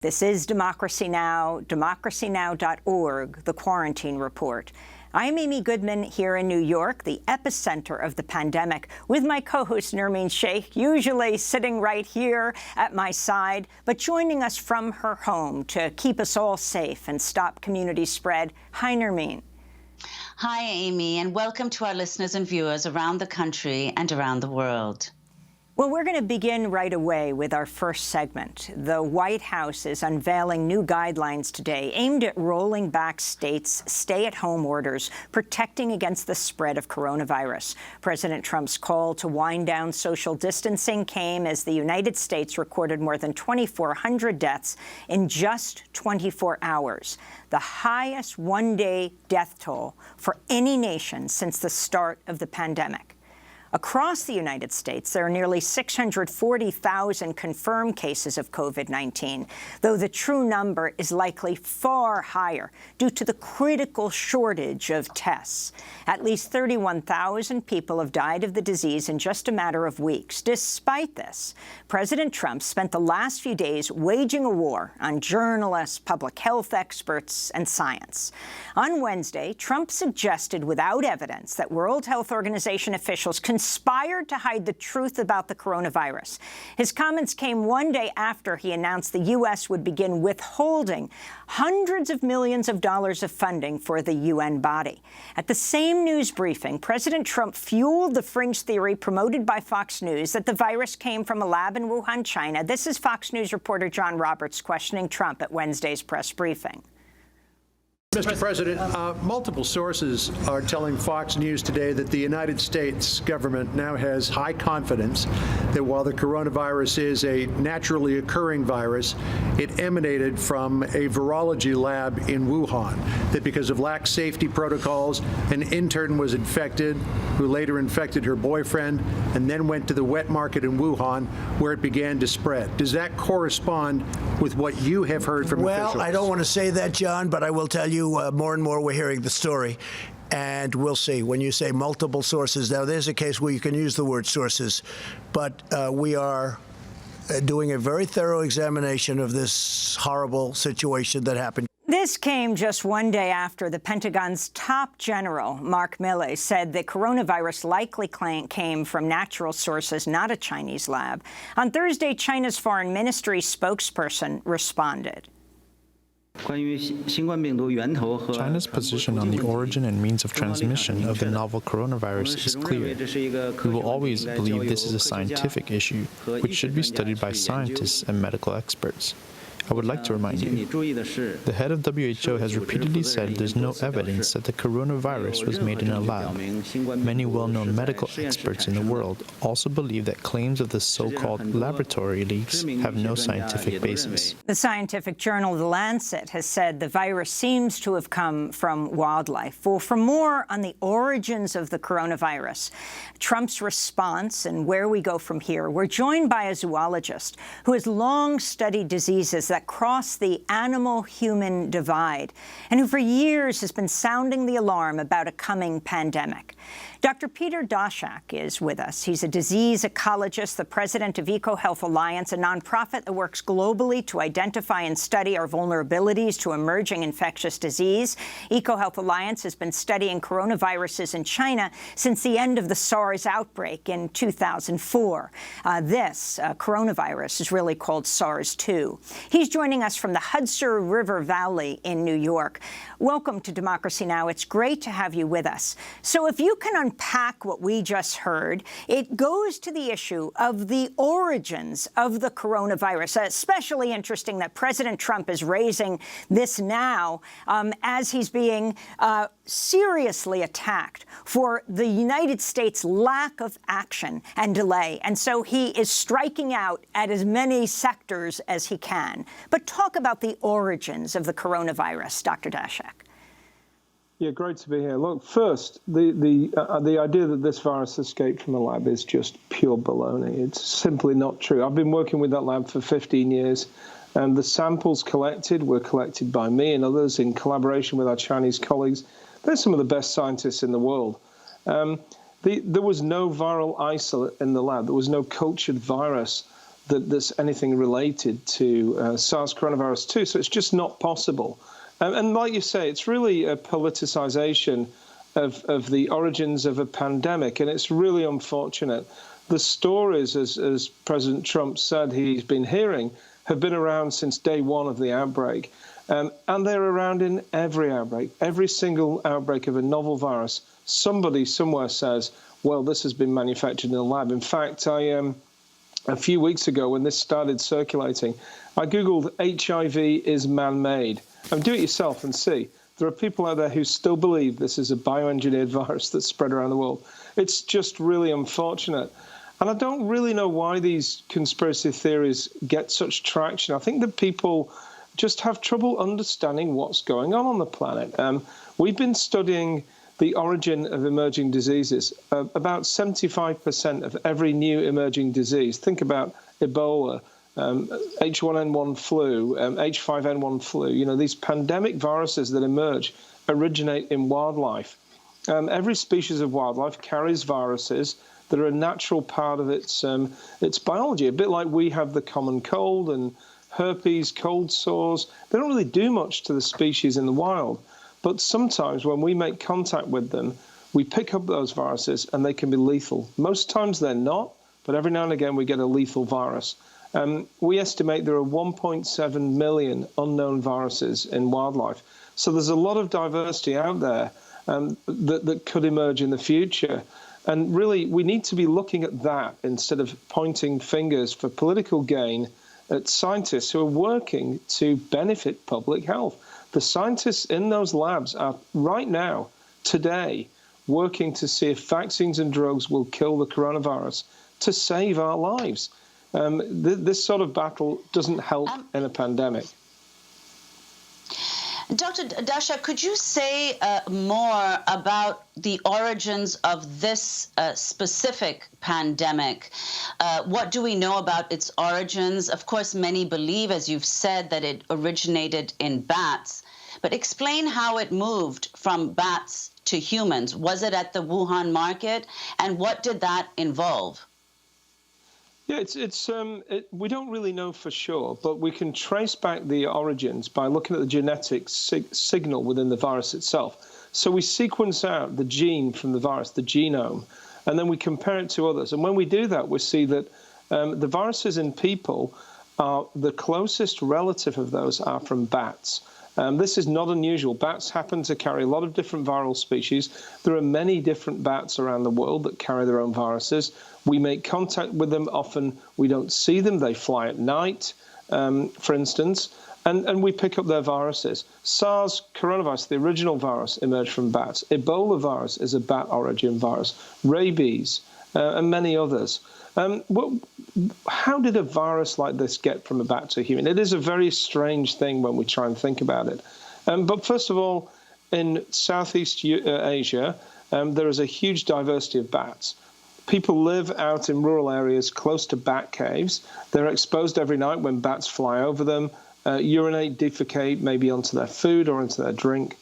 This is Democracy Now!, democracynow.org, The Quarantine Report. I'm Amy Goodman here in New York, the epicenter of the pandemic, with my co-host Nermeen Sheikh, usually sitting right here at my side, but joining us from her home to keep us all safe and stop community spread. Hi, Nermeen. Hi, Amy, and welcome to our listeners and viewers around the country and around the world. Well, we're going to begin right away with our first segment. The White House is unveiling new guidelines today aimed at rolling back states' stay-at-home orders, protecting against the spread of coronavirus. President Trump's call to wind down social distancing came as the United States recorded more than 2,400 deaths in just 24 hours, the highest one-day death toll for any nation since the start of the pandemic. Across the United States, there are nearly 640,000 confirmed cases of COVID-19, though the true number is likely far higher due to the critical shortage of tests. At least 31,000 people have died of the disease in just a matter of weeks. Despite this, President Trump spent the last few days waging a war on journalists, public health experts, and science. On Wednesday, Trump suggested without evidence that World Health Organization officials conspired to hide the truth about the coronavirus. His comments came one day after he announced the U.S. would begin withholding hundreds of millions of dollars of funding for the UN body. At the same news briefing, President Trump fueled the fringe theory promoted by Fox News that the virus came from a lab in Wuhan, China. This is Fox News reporter John Roberts questioning Trump at Wednesday's press briefing. Mr. President, multiple sources are telling Fox News today that the United States government now has high confidence that while the coronavirus is a naturally occurring virus, it emanated from a virology lab in Wuhan, that because of lax safety protocols, an intern was infected, who later infected her boyfriend, and then went to the wet market in Wuhan, where it began to spread. Does that correspond with what you have heard from officials? Well, I don't want to say that, John, but I will tell you more and more we're hearing the story, and we'll see. When you say multiple sources, now there's a case where you can use the word sources, but we are doing a very thorough examination of this horrible situation that happened. This came just one day after the Pentagon's top general, Mark Milley, said the coronavirus likely came from natural sources, not a Chinese lab. On Thursday, China's foreign ministry spokesperson responded. China's position on the origin and means of transmission of the novel coronavirus is clear. We will always believe this is a scientific issue, which should be studied by scientists and medical experts. I would like to remind you, the head of WHO has repeatedly said there's no evidence that the coronavirus was made in a lab. Many well-known medical experts in the world also believe that claims of the so-called laboratory leaks have no scientific basis. The scientific journal The Lancet has said the virus seems to have come from wildlife. Well, for more on the origins of the coronavirus, Trump's response, and where we go from here, we're joined by a zoologist who has long studied diseases that cross the animal-human divide, and who for years has been sounding the alarm about a coming pandemic. Dr. Peter Daszak is with us. He's a disease ecologist, the president of EcoHealth Alliance, a nonprofit that works globally to identify and study our vulnerabilities to emerging infectious disease. EcoHealth Alliance has been studying coronaviruses in China since the end of the SARS outbreak in 2004. This coronavirus is really called SARS-2. He's joining us from the Hudson River Valley in New York. Welcome to Democracy Now! It's great to have you with us. So if you can unpack what we just heard, it goes to the issue of the origins of the coronavirus. Especially interesting that President Trump is raising this now as he's being seriously attacked for the United States' lack of action and delay. And so he is striking out at as many sectors as he can. But talk about the origins of the coronavirus, Dr. Daszak. Yeah, great to be here. Look, first, the idea that this virus escaped from a lab is just pure baloney. It's simply not true. I've been working with that lab for 15 years, and the samples collected were collected by me and others in collaboration with our Chinese colleagues. They're some of the best scientists in the world. There was no viral isolate in the lab. There was no cultured virus there's anything related to SARS coronavirus 2. So it's just not possible. And like you say, it's really a politicization of the origins of a pandemic, and it's really unfortunate. The stories, as President Trump said he's been hearing, have been around since day one of the outbreak. And they're around in every outbreak. Every single outbreak of a novel virus, somebody somewhere says, well, this has been manufactured in a lab. In fact, a few weeks ago when this started circulating, I Googled HIV is man-made. Do it yourself and see. There are people out there who still believe this is a bioengineered virus that's spread around the world. It's just really unfortunate. And I don't really know why these conspiracy theories get such traction. I think that people just have trouble understanding what's going on the planet. We've been studying the origin of emerging diseases. About 75% of every new emerging disease, think about Ebola, H1N1 flu, H5N1 flu, these pandemic viruses that emerge originate in wildlife. Every species of wildlife carries viruses that are a natural part of its biology, a bit like we have the common cold and herpes, cold sores. They don't really do much to the species in the wild. But sometimes when we make contact with them, we pick up those viruses and they can be lethal. Most times they're not, but every now and again we get a lethal virus. We estimate there are 1.7 million unknown viruses in wildlife. So there's a lot of diversity out there that could emerge in the future. And really, we need to be looking at that instead of pointing fingers for political gain at scientists who are working to benefit public health. The scientists in those labs are right now, today, working to see if vaccines and drugs will kill the coronavirus to save our lives. This sort of battle doesn't help in a pandemic. Dr. Daszak, could you say more about the origins of this specific pandemic? What do we know about its origins? Of course, many believe, as you've said, that it originated in bats. But explain how it moved from bats to humans. Was it at the Wuhan market? And what did that involve? Yeah, we don't really know for sure, but we can trace back the origins by looking at the genetic signal within the virus itself. So we sequence out the gene from the virus, the genome, and then we compare it to others. And when we do that, we see that the viruses in people are the closest relative of those are from bats. This is not unusual. Bats happen to carry a lot of different viral species. There are many different bats around the world that carry their own viruses. We make contact with them. Often we don't see them. They fly at night, for instance, and we pick up their viruses. SARS coronavirus, the original virus, emerged from bats. Ebola virus is a bat origin virus. Rabies, and many others. How did a virus like this get from a bat to a human? It is a very strange thing when we try and think about it. But first of all, in Southeast Asia, there is a huge diversity of bats. People live out in rural areas close to bat caves. They're exposed every night when bats fly over them, urinate, defecate, maybe onto their food or into their drink.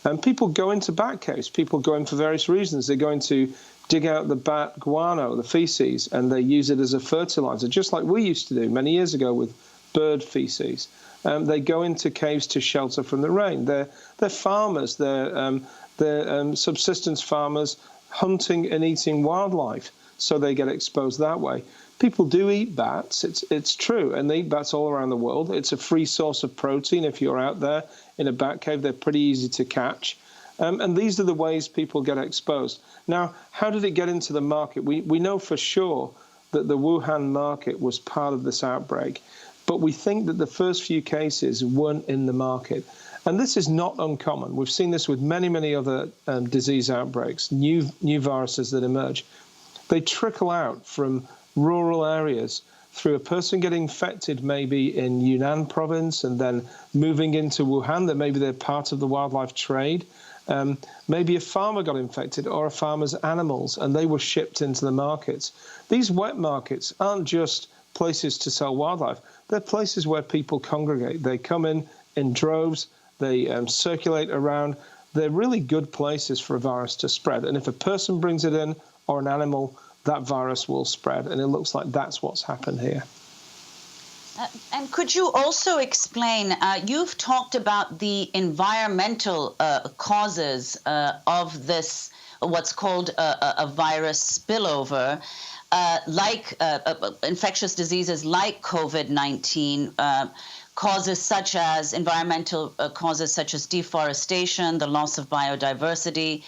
And people go into bat caves. People go in for various reasons. They're going to dig out the bat guano, the feces, and they use it as a fertilizer, just like we used to do many years ago with bird feces. They go into caves to shelter from the rain. They're farmers. They're subsistence farmers hunting and eating wildlife, so they get exposed that way. People do eat bats. It's true, and they eat bats all around the world. It's a free source of protein. If you're out there in a bat cave, they're pretty easy to catch. And these are the ways people get exposed. Now, how did it get into the market? We know for sure that the Wuhan market was part of this outbreak, but we think that the first few cases weren't in the market. And this is not uncommon. We've seen this with many, many other disease outbreaks, new viruses that emerge. They trickle out from rural areas through a person getting infected maybe in Yunnan province and then moving into Wuhan, that maybe they're part of the wildlife trade. Maybe a farmer got infected or a farmer's animals, and they were shipped into the markets. These wet markets aren't just places to sell wildlife. They're places where people congregate. They come in droves. They circulate around. They're really good places for a virus to spread. And if a person brings it in or an animal, that virus will spread. And it looks like that's what's happened here. And could you also explain, you've talked about the environmental causes of this, what's called a virus spillover, like infectious diseases like COVID-19, causes such as environmental causes such as deforestation, the loss of biodiversity,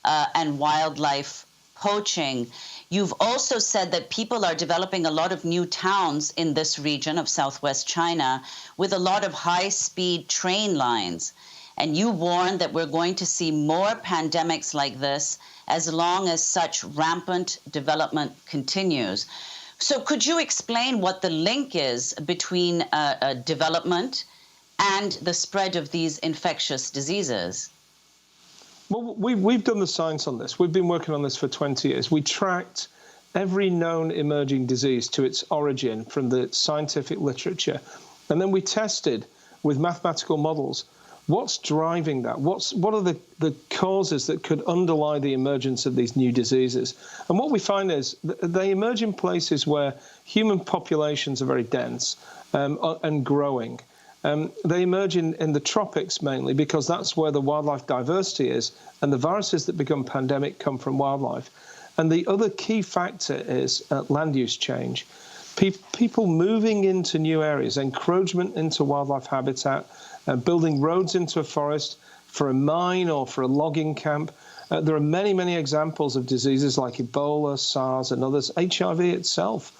and wildlife poaching. You've also said that people are developing a lot of new towns in this region of southwest China with a lot of high-speed train lines. And you warn that we're going to see more pandemics like this as long as such rampant development continues. So could you explain what the link is between development and the spread of these infectious diseases? Well, we've done the science on this. We've been working on this for 20 years. We tracked every known emerging disease to its origin from the scientific literature. And then we tested with mathematical models what's driving that. What are the causes that could underlie the emergence of these new diseases? And what we find is they emerge in places where human populations are very dense and growing. They emerge in the tropics mainly because that's where the wildlife diversity is, and the viruses that become pandemic come from wildlife. And the other key factor is land use change. People moving into new areas, encroachment into wildlife habitat, building roads into a forest for a mine or for a logging camp. There are many, many examples of diseases like Ebola, SARS, and others, HIV itself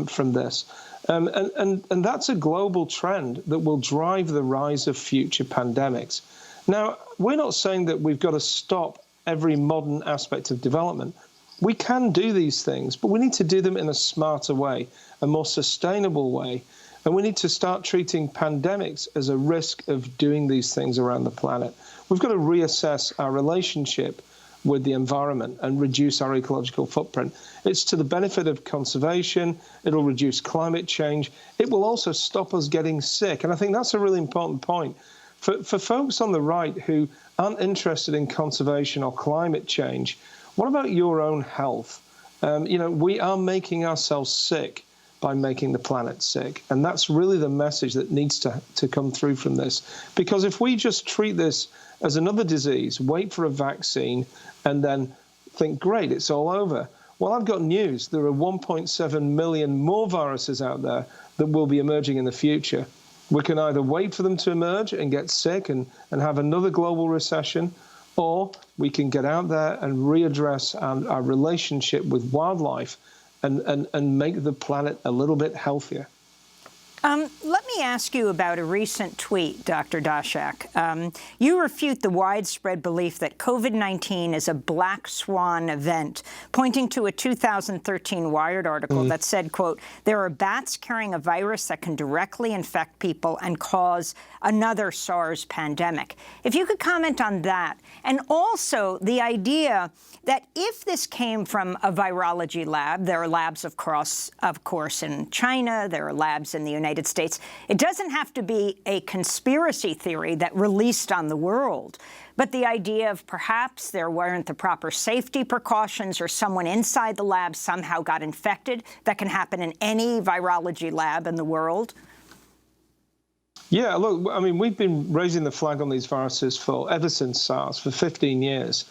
from this. And that's a global trend that will drive the rise of future pandemics. Now, we're not saying that we've got to stop every modern aspect of development. We can do these things, but we need to do them in a smarter way, a more sustainable way. And we need to start treating pandemics as a risk of doing these things around the planet. We've got to reassess our relationship with the environment and reduce our ecological footprint. It's to the benefit of conservation. It'll reduce climate change. It will also stop us getting sick. And I think that's a really important point. For folks on the right who aren't interested in conservation or climate change, what about your own health? We are making ourselves sick by making the planet sick. And that's really the message that needs to come through from this. Because if we just treat this as another disease, wait for a vaccine, and then think, great, it's all over. Well, I've got news. There are 1.7 million more viruses out there that will be emerging in the future. We can either wait for them to emerge and get sick and have another global recession, or we can get out there and readdress our relationship with wildlife and make the planet a little bit healthier. Let me ask you about a recent tweet, Dr. Daszak. You refute the widespread belief that COVID-19 is a black swan event, pointing to a 2013 Wired article that said, quote, there are bats carrying a virus that can directly infect people and cause another SARS pandemic. If you could comment on that, and also the idea that if this came from a virology lab, there are labs, of course, in China, there are labs in the United States. It doesn't have to be a conspiracy theory that released on the world, but the idea of perhaps there weren't the proper safety precautions or someone inside the lab somehow got infected. That can happen in any virology lab in the world. Yeah, look, I mean, we've been raising the flag on these viruses ever since SARS, for 15 years.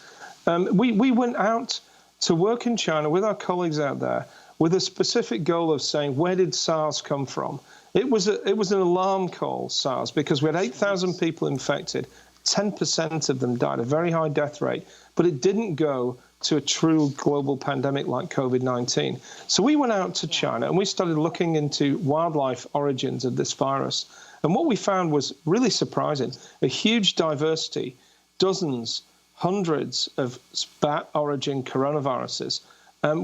We went out to work in China with our colleagues out there with a specific goal of saying, where did SARS come from? It was an alarm call, SARS, because we had 8,000 people infected. 10% of them died, a very high death rate, but it didn't go to a true global pandemic like COVID-19. So we went out to China and we started looking into wildlife origins of this virus. And what we found was really surprising, a huge diversity, dozens, hundreds of bat origin coronaviruses.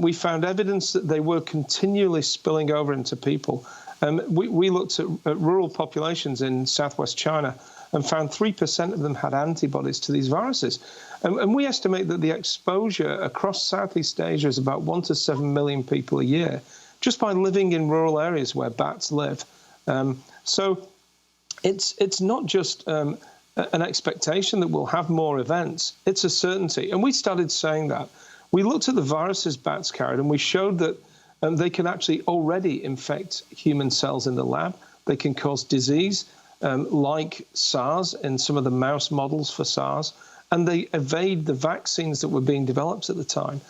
We found evidence that they were continually spilling over into people. We looked at rural populations in southwest China and found 3% of them had antibodies to these viruses. And we estimate that the exposure across Southeast Asia is about 1 to 7 million people a year, just by living in rural areas where bats live. So it's not just an expectation that we'll have more events. It's a certainty. And we started saying that. We looked at the viruses bats carried, and we showed that they can actually already infect human cells in the lab. They can cause disease, like SARS in some of the mouse models for SARS, and they evade the vaccines that were being developed at the time.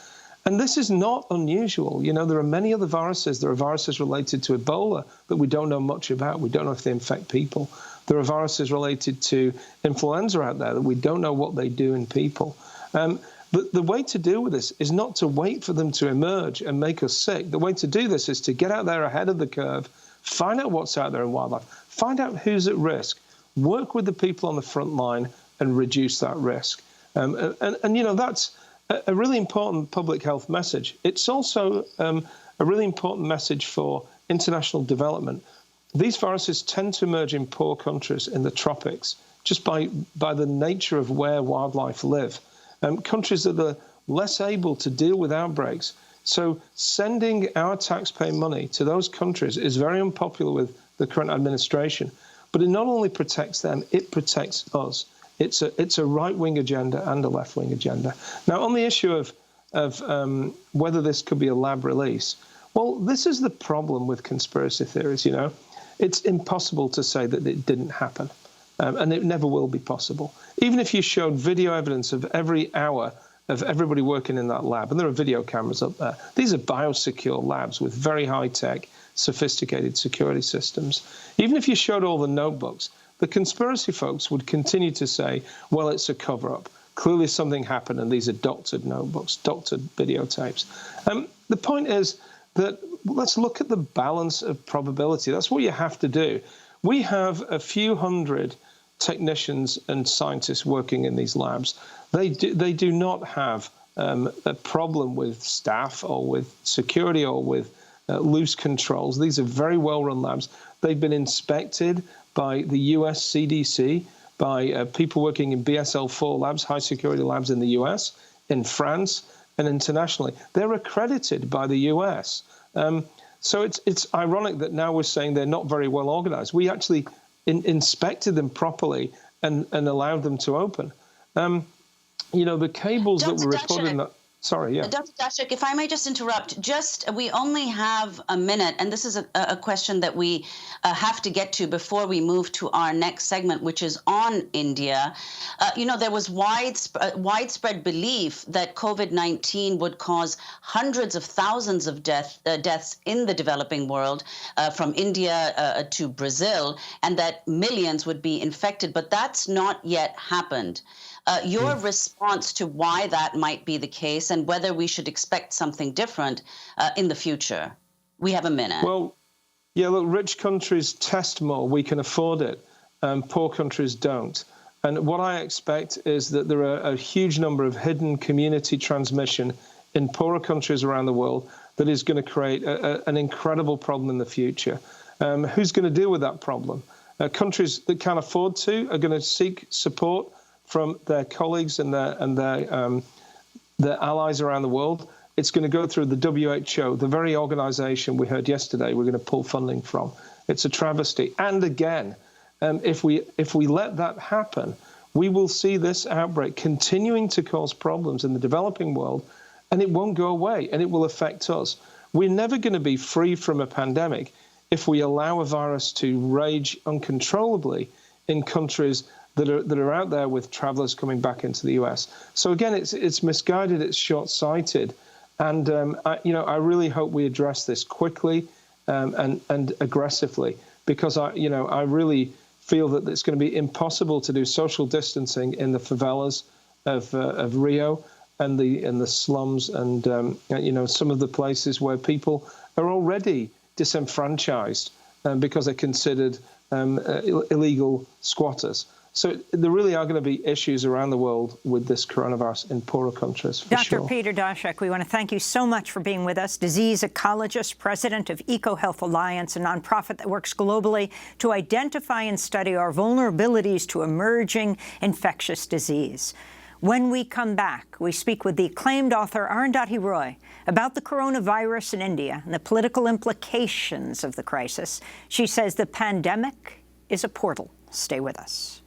And this is not unusual. You know, there are many other viruses. There are viruses related to Ebola that we don't know much about. We don't know if they infect people. There are viruses related to influenza out there that we don't know what they do in people. But the way to deal with this is not to wait for them to emerge and make us sick. The way to do this is to get out there ahead of the curve, find out what's out there in wildlife, find out who's at risk, work with the people on the front line and reduce that risk. And you know, that's a really important public health message. It's also a really important message for international development. These viruses tend to emerge in poor countries in the tropics, just by the nature of where wildlife live. Countries that are less able to deal with outbreaks. So sending our taxpayer money to those countries is very unpopular with the current administration. But it not only protects them, it protects us. It's a right-wing agenda and a left-wing agenda. Now, on the issue of whether this could be a lab release, well, this is the problem with conspiracy theories, you know. It's impossible to say that it didn't happen, and it never will be possible. Even if you showed video evidence of every hour of everybody working in that lab, and there are video cameras up there. These are biosecure labs with very high-tech, sophisticated security systems. Even if you showed all the notebooks, the conspiracy folks would continue to say, well, it's a cover-up. Clearly something happened, and these are doctored notebooks, doctored videotapes. The point is that let's look at the balance of probability. That's what you have to do. We have a few hundred technicians and scientists working in these labs. They do not have a problem with staff or with security or with loose controls. These are very well-run labs. They've been inspected by the US CDC, by people working in BSL-4 labs, high-security labs in the US, in France, and internationally. They're accredited by the US. So it's ironic that now we're saying they're not very well organized. We actually inspected them properly and allowed them to open. You know, the cables that were reported in that... Sorry, yeah. Dr. Daszak, if I may just interrupt, we only have a minute, and this is a question that we have to get to before we move to our next segment, which is on India. You know, there was widespread belief that COVID-19 would cause hundreds of thousands of deaths in the developing world, from India to Brazil, and that millions would be infected, but that's not yet happened. Your response to why that might be the case and whether we should expect something different in the future. We have a minute. Well, yeah, look, rich countries test more. We can afford it. Poor countries don't. And what I expect is that there are a huge number of hidden community transmission in poorer countries around the world that is going to create an incredible problem in the future. Who's going to deal with that problem? Countries that can't afford to are going to seek support from their colleagues and their allies around the world. It's going to go through the WHO, the very organization we heard yesterday we're going to pull funding from. It's a travesty. And again, if we let that happen, we will see this outbreak continuing to cause problems in the developing world, and it won't go away, and it will affect us. We're never going to be free from a pandemic if we allow a virus to rage uncontrollably in countries that are out there with travelers coming back into the US. So again, it's misguided, it's short-sighted, and I really hope we address this quickly and aggressively, because I really feel that it's going to be impossible to do social distancing in the favelas of Rio and the slums and some of the places where people are already disenfranchised because they're considered illegal squatters. So there really are going to be issues around the world with this coronavirus in poorer countries, for sure. Dr. Peter Daszak, we want to thank you so much for being with us. Disease ecologist, president of EcoHealth Alliance, a nonprofit that works globally to identify and study our vulnerabilities to emerging infectious disease. When we come back, we speak with the acclaimed author Arundhati Roy about the coronavirus in India and the political implications of the crisis. She says the pandemic is a portal. Stay with us.